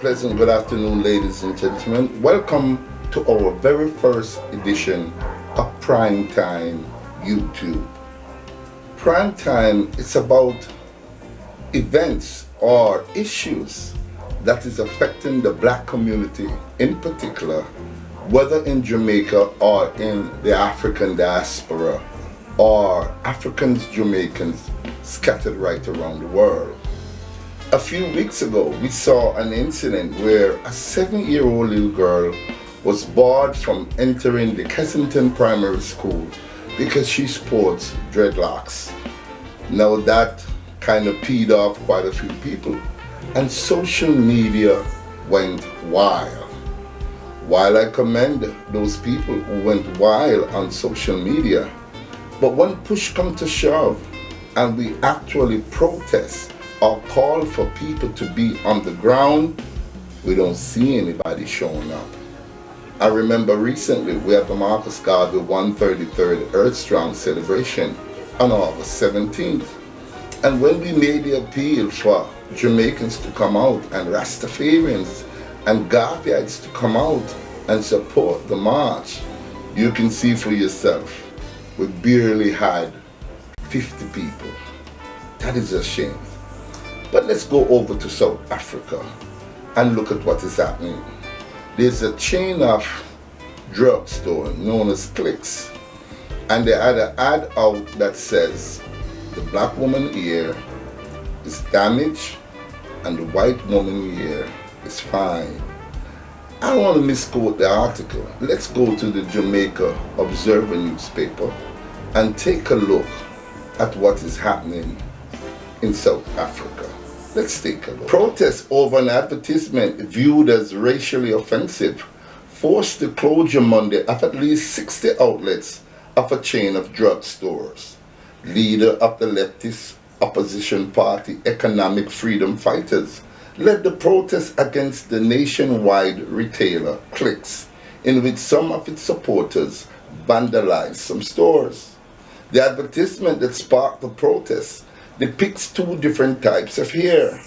pleasant good afternoon, ladies and gentlemen. Welcome to our very first edition of Prime Time YouTube. Prime Time is about events or issues that is affecting the black community in particular, whether in Jamaica or in the African diaspora or Africans, Jamaicans scattered right around the world. A few weeks ago, we saw an incident where a 7-year-old little girl was barred from entering the Kensington Primary School because she sports dreadlocks. Now that kind of peed off quite a few people, and social media went wild. While I commend those people who went wild on social media, but when push comes to shove and we actually protest or call for people to be on the ground, we don't see anybody showing up. I remember recently we had the Marcus Garvey 133rd Earth Strong celebration on August 17th. And when we made the appeal for Jamaicans to come out and Rastafarians and Garveyites to come out and support the march, you can see for yourself, we barely had 50 people. That is a shame. But let's go over to South Africa and look at what is happening. There's a chain of drugstore known as Clicks, and they had an ad out that says the black woman ear is damaged and the white woman ear is fine. I don't want to misquote the article. Let's go to the Jamaica Observer newspaper and take a look at what is happening in South Africa. Let's take a look. Protests over an advertisement viewed as racially offensive forced the closure Monday of at least 60 outlets of a chain of drugstores. Leader of the leftist opposition party, Economic Freedom Fighters, led the protest against the nationwide retailer Clicks, in which some of its supporters vandalized some stores. The advertisement that sparked the protest depicts two different types of hair.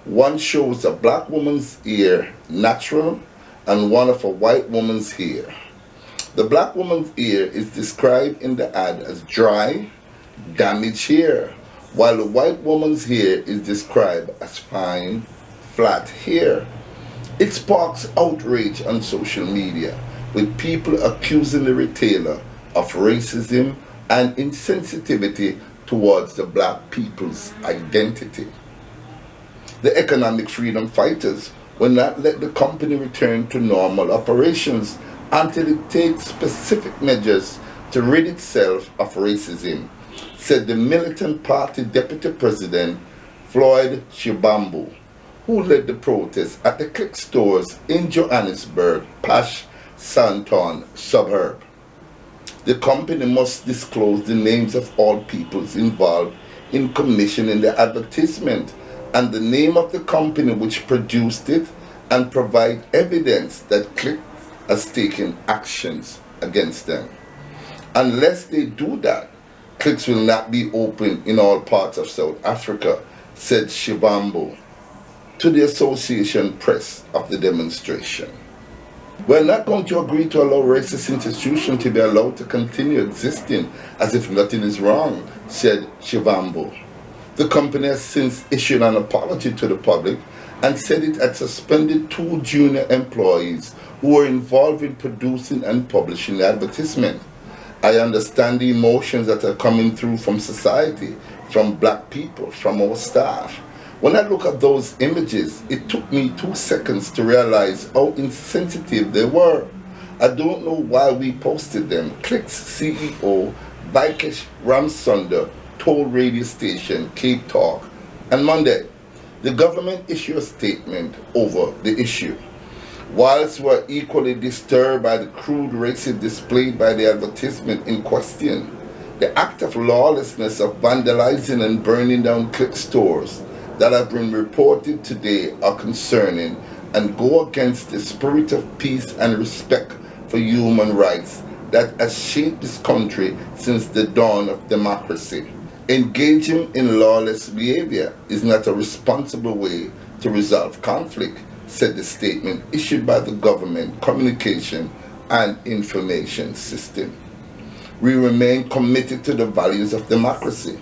One shows a black woman's ear natural and one of a white woman's hair. The black woman's ear is described in the ad as dry, damaged hair, while the white woman's hair is described as fine, flat hair. It sparks outrage on social media, with people accusing the retailer of racism and insensitivity towards the black people's identity. The Economic Freedom Fighters will not let the company return to normal operations until it takes specific measures to rid itself of racism, said the militant party deputy president Floyd Shibambu, who led the protest at the Click stores in Johannesburg, Pash Santon suburb. The company must disclose the names of all peoples involved in commissioning the advertisement and the name of the company which produced it, and provide evidence that Click has taken actions against them. Unless they do that, Clicks will not be open in all parts of South Africa, said Shibambo to the Association Press of the demonstration. We're not going to agree to allow racist institutions to be allowed to continue existing as if nothing is wrong, said Shivambo. The company has since issued an apology to the public and said it had suspended 2 junior employees who were involved in producing and publishing the advertisement. I understand the emotions that are coming through from society, from black people, from our staff. When I look at those images, it took me 2 seconds to realize how insensitive they were. I don't know why we posted them. Click's CEO, Vikesh Ramsunder, told radio station Cape Talk on Monday. The government issued a statement over the issue. Whilst we're equally disturbed by the crude racism displayed by the advertisement in question, the act of lawlessness of vandalizing and burning down Click stores that have been reported today are concerning and go against the spirit of peace and respect for human rights that has shaped this country since the dawn of democracy. Engaging in lawless behavior is not a responsible way to resolve conflict, said the statement issued by the Government Communication and Information System. We remain committed to the values of democracy.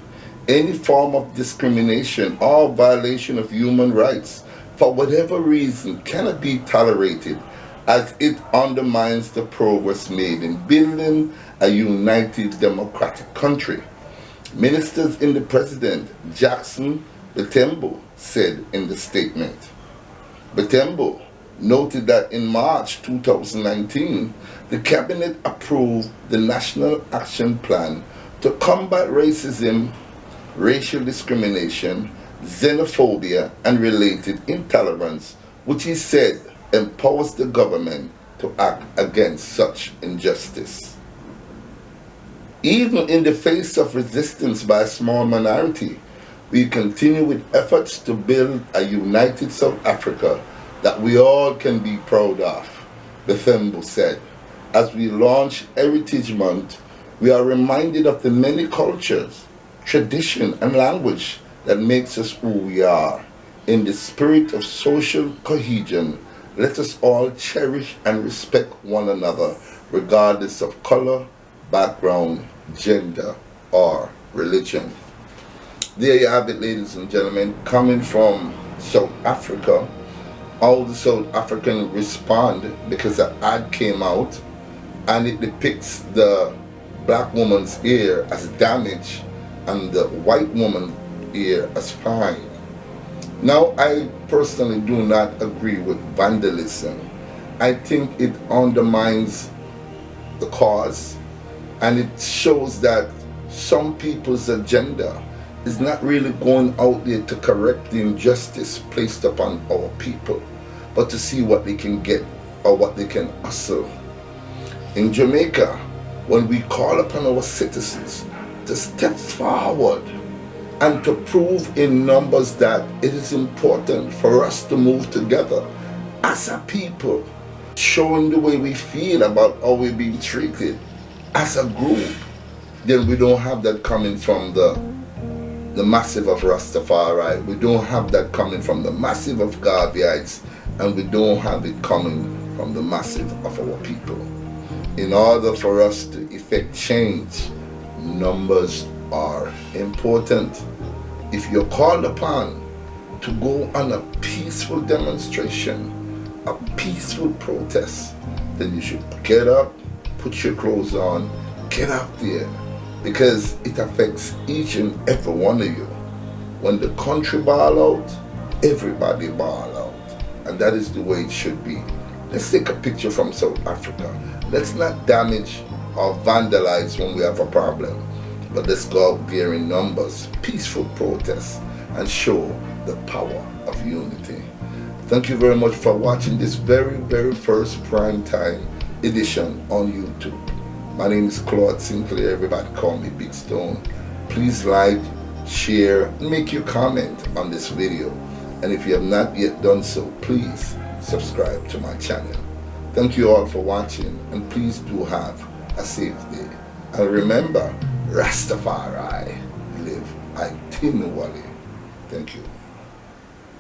Any form of discrimination or violation of human rights, for whatever reason, cannot be tolerated, as it undermines the progress made in building a united democratic country. Ministers in the President, Jackson Batembo, said in the statement. Batembo noted that in March 2019, the Cabinet approved the National Action Plan to combat racism, racial discrimination, xenophobia, and related intolerance, which he said empowers the government to act against such injustice. Even in the face of resistance by a small minority, we continue with efforts to build a united South Africa that we all can be proud of, Batembo said. As we launch Heritage Month, we are reminded of the many cultures, tradition, and language that makes us who we are. In the spirit of social cohesion, let us all cherish and respect one another, regardless of color, background, gender, or religion. There you have it, ladies and gentlemen, coming from South Africa. How the South African respond, because the ad came out and it depicts the black woman's ear as damaged and the white woman's ear as fine. Now, I personally do not agree with vandalism. I think it undermines the cause, and it shows that some people's agenda is not really going out there to correct the injustice placed upon our people, but to see what they can get or what they can hustle. In Jamaica, when we call upon our citizens to step forward and to prove in numbers that it is important for us to move together as a people, showing the way we feel about how we're being treated as a group, then we don't have that coming from the massive of Rastafari. We don't have that coming from the massive of Garveyites, and we don't have it coming from the massive of our people. In order for us to effect change, numbers are important. If you're called upon to go on a peaceful demonstration, a peaceful protest, then you should get up, put your clothes on, get out there, because it affects each and every one of you. When the country ball out, everybody ball out. And that is the way it should be. Let's take a picture from South Africa. Let's not damage or vandalize when we have a problem, but let's go out there in numbers, peaceful protests, and show the power of unity. Thank you very much for watching this very first primetime edition on YouTube. My name is Claude Sinclair. Everybody call me Big Stone. Please like, share, and make your comment on this video. And if you have not yet done so, please subscribe to my channel. Thank you all for watching, and please do have a safe day. And remember, Rastafari live continually. Thank you.